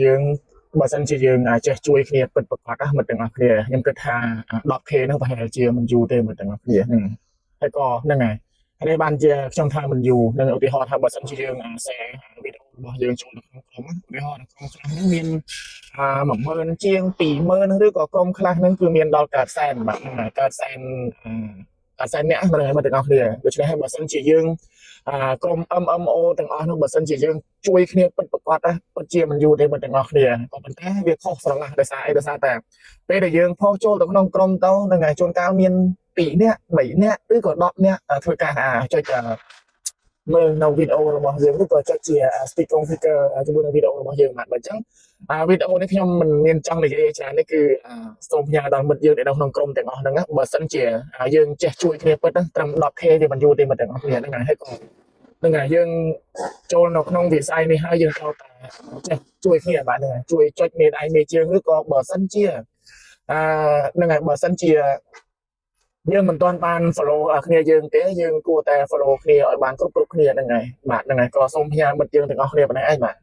យើងបើសិនជាយើងចេះជួយគ្នាពិតប្រាកដណាមិត្តទាំងអស់គ្នាខ្ញុំគិតថា 10K ហ្នឹងប្រហែលជាមិនយូរទេមិត្តទាំងអស់គ្នាហ្នឹងហើយក៏ហ្នឹងហើយនេះបានជាខ្ញុំថាមិនយូរនឹងឧទាហរណ៍ថាបើសិនជាយើងshare វីដេអូរបស់យើងចូលទៅក្នុងក្រុមឧទាហរណ៍ក្នុងក្រុមខ្លះហ្នឹងមាន10000ជាង20000ឬក៏ក្រុមខ្លះហ្នឹងគឺមានដល់កើតសែនបាទហ្នឹងហើយកើតសែនកើតសែនអ្នកមិនទាំងអស់គ្នាដូច្នេះហើយបើសិនជាយើងក្រុម MMO ទាំងអស់នោះបើសិនជាយើងជួយគ្នាពិតប្រាកដណាពិតជាមិនយូរទេមិត្តទាំងអស់គ្នាក៏ប៉ុន្តែវាខុសស្រឡះដោយសារអីដោយសារតែពេលដែលយើងផុសចូលទៅក្នុងក្រុមទៅនឹងជួនកាលមាន2នាក់3នាក់ឬក៏10នាក់ធ្វើការចុចមើលនៅវីដេអូរបស់យើងឬក៏ចុចជា stick configure ជាមួយនឹងវីដេអូរបស់យើងបាទបើអញ្ចឹងវីដេអូនេះខ្ញុំមិនមានចង់និយាយច្រើននេះគឺសូមផ្ញើដល់មិត្តយើងដែលនៅក្នុងក្រុមទាំងអស់ហ្នឹងបើសិនជាយើងចេះជួយគ្នាពិតត្រឹម 10K វាមិនយូរទេមិត្តទាំងអស់គ្នាហ្នឹងហើយក៏នឹងហើយយើងចូលនៅក្នុងវិស័យនេះហើយយើងត្រូវតែចេះជួយគ្នាបាទហ្នឹងហើយជួយចុចមេដៃមេជើងឬក៏បើសិនជាហ្នឹងហើយបើសិនជាយើងមិនទាន់បាន follow គ្នាយើងទេយើងគួរតែ follow គ្នាឲ្យបានគ្រប់គ្នាហ្នឹងហើយបាទហ្នឹងហើយក៏សូមផ្ញើមិត្តយើងទាំងអស់គ្នាប៉ុណ្ណេះឯងបាទ